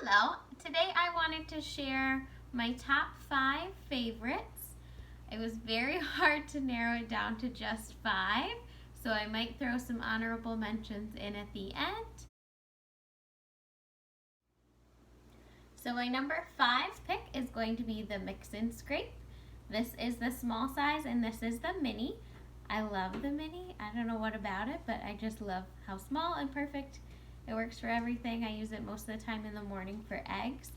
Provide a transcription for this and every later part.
Hello, today I wanted to share my top 5 favorites. It was very hard to narrow it down to just 5, so I might throw some honorable mentions in at the end. So my number 5 pick is going to be the Mix and Scrape. This is the small size and this is the mini. I love the mini. I don't know what about it, but I just love how small and perfect it works for everything. I use it most of the time in the morning for eggs.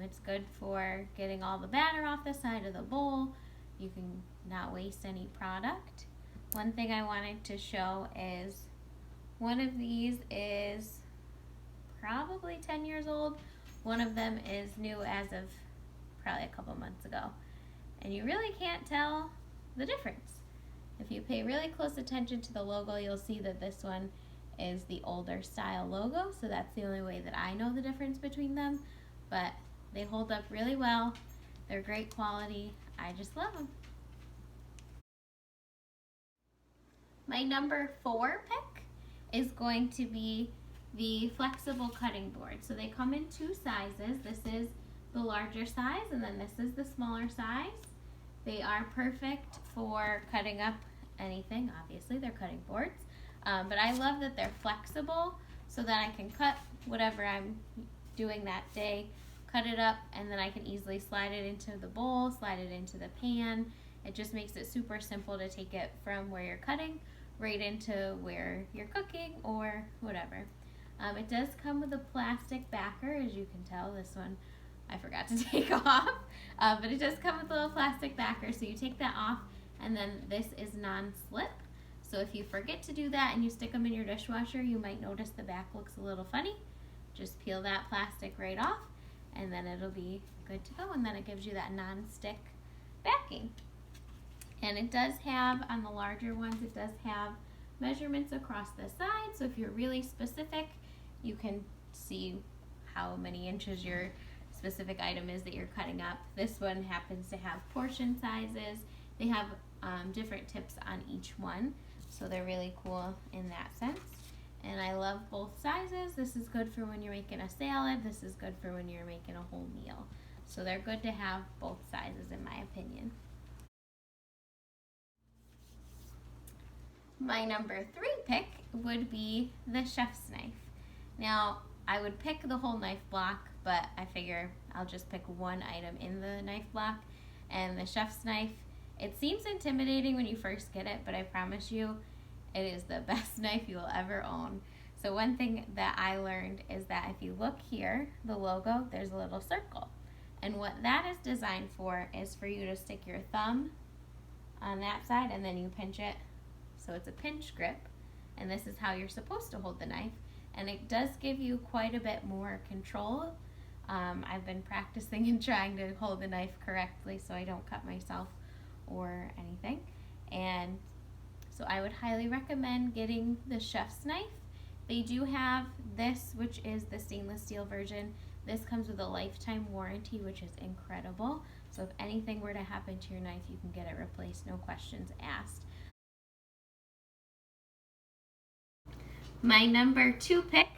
It's good for getting all the batter off the side of the bowl. You can not waste any product. One thing I wanted to show is one of these is probably 10 years old. One of them is new as of probably a couple months ago. And you really can't tell the difference. If you pay really close attention to the logo, you'll see that this one is the older style logo, so that's the only way that I know the difference between them, but they hold up really well. They're great quality. I just love them. My number 4 pick is going to be the flexible cutting board. So they come in 2 sizes. This is the larger size and then this is the smaller size. They are perfect for cutting up anything. Obviously, they're cutting boards. But I love that they're flexible so that I can cut whatever I'm doing that day, cut it up, and then I can easily slide it into the bowl, slide it into the pan. It just makes it super simple to take it from where you're cutting right into where you're cooking or whatever. It does come with a plastic backer, as you can tell. This one I forgot to take off, but it does come with a little plastic backer, so you take that off, and then this is non-slip. So if you forget to do that and you stick them in your dishwasher, you might notice the back looks a little funny. Just peel that plastic right off and then it'll be good to go, and then it gives you that non-stick backing. And it does have, on the larger ones, it does have measurements across the side, so if you're really specific, you can see how many inches your specific item is that you're cutting up. This one happens to have portion sizes. They have different tips on each one. So they're really cool in that sense. And I love both sizes. This is good for when you're making a salad. This is good for when you're making a whole meal. So they're good to have both sizes in my opinion. My number 3 pick would be the chef's knife. Now, I would pick the whole knife block, but I figure I'll just pick one item in the knife block. And the chef's knife, it seems intimidating when you first get it, but I promise you it is the best knife you will ever own. So one thing that I learned is that if you look here, the logo, there's a little circle. And what that is designed for is for you to stick your thumb on that side and then you pinch it. So it's a pinch grip, and this is how you're supposed to hold the knife. And it does give you quite a bit more control. I've been practicing and trying to hold the knife correctly so I don't cut myself or anything. And so I would highly recommend getting the chef's knife. They do have this, which is the stainless steel version. This comes with a lifetime warranty, which is incredible. So if anything were to happen to your knife, you can get it replaced, no questions asked. My number 2 pick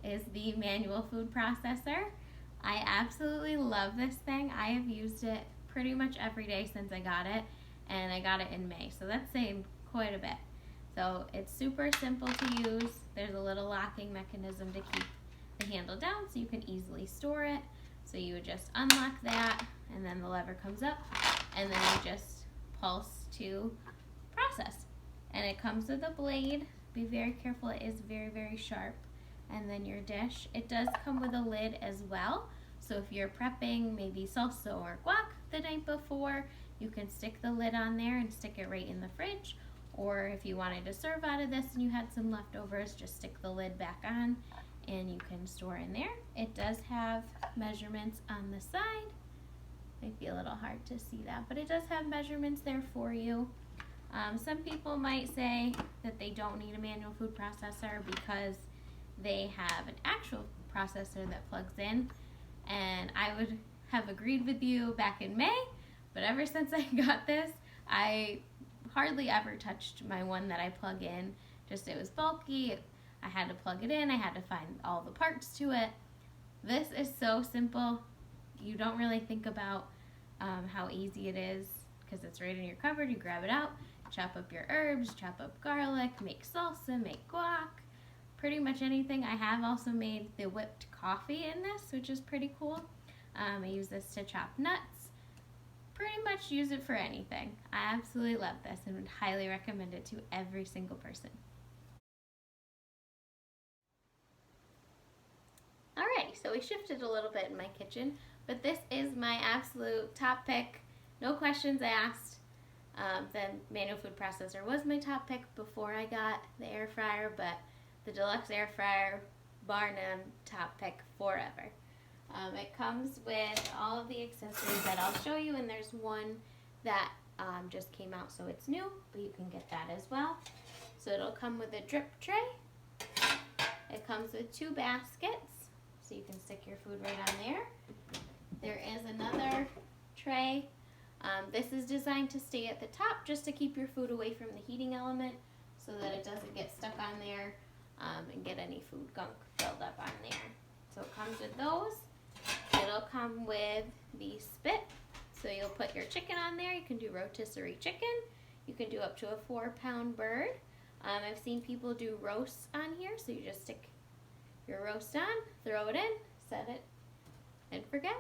is the manual food processor. I absolutely love this thing. I have used it pretty much every day since I got it, and I got it in May, so that's saying quite a bit. So it's super simple to use. There's a little locking mechanism to keep the handle down so you can easily store it. So you would just unlock that, and then the lever comes up, and then you just pulse to process. And it comes with a blade. Be very careful, it is very, very sharp. And then your dish. It does come with a lid as well. So if you're prepping maybe salsa or guac the night before, you can stick the lid on there and stick it right in the fridge. Or if you wanted to serve out of this and you had some leftovers, just stick the lid back on and you can store in there. It does have measurements on the side. Might be a little hard to see that, but it does have measurements there for you. Some people might say that they don't need a manual food processor because they have an actual processor that plugs in, and I would have agreed with you back in May, but ever since I got this, I hardly ever touched my one that I plug in. Just it was bulky, I had to plug it in, I had to find all the parts to it. This is so simple. You don't really think about how easy it is because it's right in your cupboard. You grab it out, chop up your herbs, chop up garlic, make salsa, make guac, pretty much anything. I have also made the whipped coffee in this, which is pretty cool. I use this to chop nuts. Pretty much use it for anything. I absolutely love this and would highly recommend it to every single person. Alrighty, so we shifted a little bit in my kitchen, but this is my absolute top pick. No questions asked. The manual food processor was my top pick before I got the air fryer, but the Deluxe air fryer, bar none, top pick forever. It comes with all of the accessories that I'll show you, and there's one that just came out, so it's new, but you can get that as well. So it'll come with a drip tray. It comes with 2 baskets, so you can stick your food right on there. There is another tray. This is designed to stay at the top just to keep your food away from the heating element so that it doesn't get stuck on there and get any food gunk filled up on there. So it comes with those. It'll come with the spit. So you'll put your chicken on there. You can do rotisserie chicken. You can do up to a 4-pound bird. I've seen people do roasts on here. So you just stick your roast on, throw it in, set it, and forget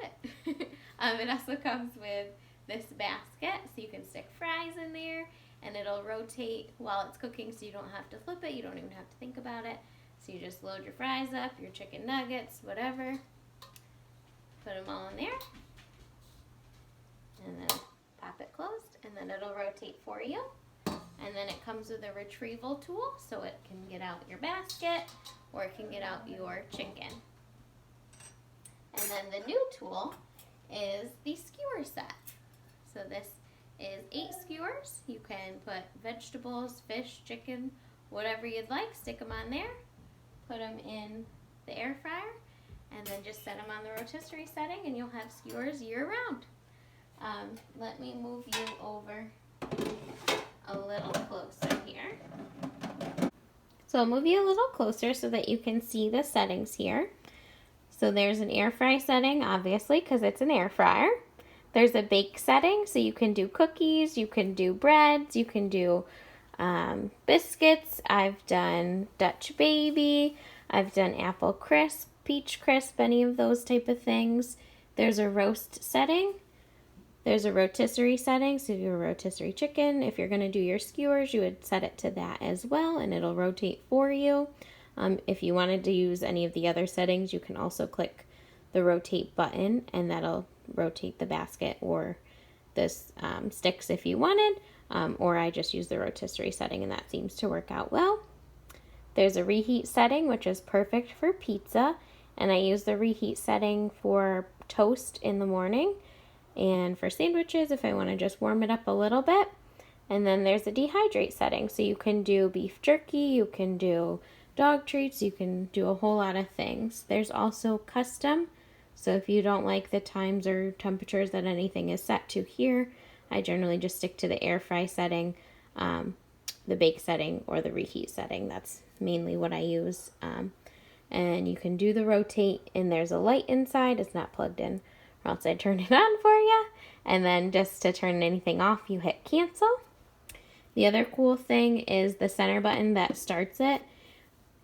it. It also comes with this basket. So you can stick fries in there and it'll rotate while it's cooking so you don't have to flip it. You don't even have to think about it. So you just load your fries up, your chicken nuggets, whatever. Put them all in there, and then pop it closed, and then it'll rotate for you. And then it comes with a retrieval tool, so it can get out your basket, or it can get out your chicken. And then the new tool is the skewer set. So this is 8 skewers. You can put vegetables, fish, chicken, whatever you'd like, stick them on there, put them in the air fryer, and then just set them on the rotisserie setting and you'll have skewers year round. Let me move you over a little closer here. So I'll move you a little closer so that you can see the settings here. So there's an air fry setting, obviously, because it's an air fryer. There's a bake setting, so you can do cookies, you can do breads, you can do biscuits. I've done Dutch baby, I've done apple crisp, peach crisp, any of those type of things. There's a roast setting. There's a rotisserie setting, so you do a rotisserie chicken. If you're going to do your skewers, you would set it to that as well, and it'll rotate for you. If you wanted to use any of the other settings, you can also click the rotate button, and that'll rotate the basket or the sticks if you wanted, or I just use the rotisserie setting, and that seems to work out well. There's a reheat setting, which is perfect for pizza, and I use the reheat setting for toast in the morning and for sandwiches if I want to just warm it up a little bit. And then there's a dehydrate setting, so you can do beef jerky, you can do dog treats, you can do a whole lot of things. There's also custom, so if you don't like the times or temperatures that anything is set to here, I generally just stick to the air fry setting, the bake setting, or the reheat setting. That's mainly what I use. And you can do the rotate, and there's a light inside. It's not plugged in, or else I'd turn it on for you. And then just to turn anything off, you hit cancel. The other cool thing is the center button that starts it.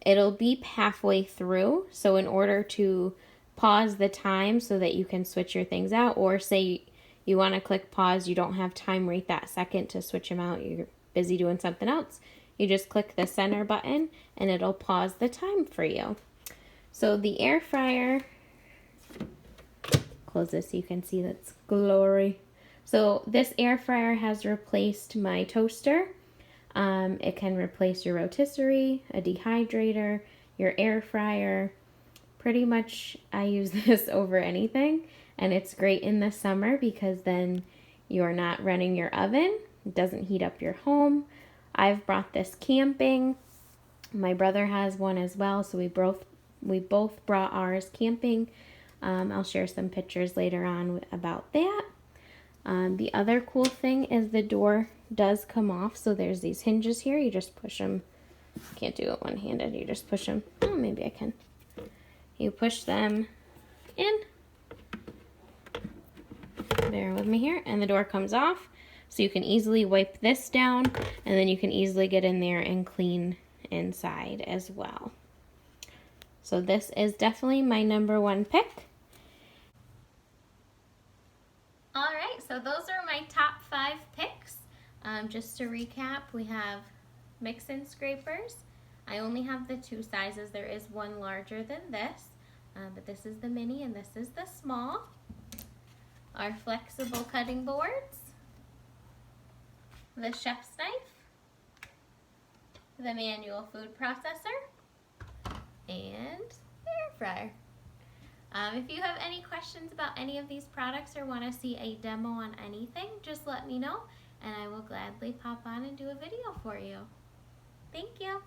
It'll beep halfway through, so in order to pause the time so that you can switch your things out, or say you want to click pause, you don't have time right that second to switch them out, you're busy doing something else, you just click the center button and it'll pause the time for you. So the air fryer, close this so you can see that's glory. So this air fryer has replaced my toaster. It can replace your rotisserie, a dehydrator, your air fryer. Pretty much I use this over anything, and it's great in the summer because then you're not running your oven. It doesn't heat up your home. I've brought this camping. My brother has one as well, so we both brought ours camping. I'll share some pictures later on about that. The other cool thing is the door does come off, so there's these hinges here. You just push them. Can't do it one-handed. You just push them. Oh, maybe I can. You push them in. Bear with me here, and the door comes off. So you can easily wipe this down, and then you can easily get in there and clean inside as well. So this is definitely my #1 pick. All right, so those are my top 5 picks. Just to recap, we have mix-in scrapers. I only have the 2 sizes. There is one larger than this, but this is the mini and this is the small. Our flexible cutting boards, the chef's knife, the manual food processor, and the air fryer. If you have any questions about any of these products or want to see a demo on anything, just let me know and I will gladly pop on and do a video for you. Thank you.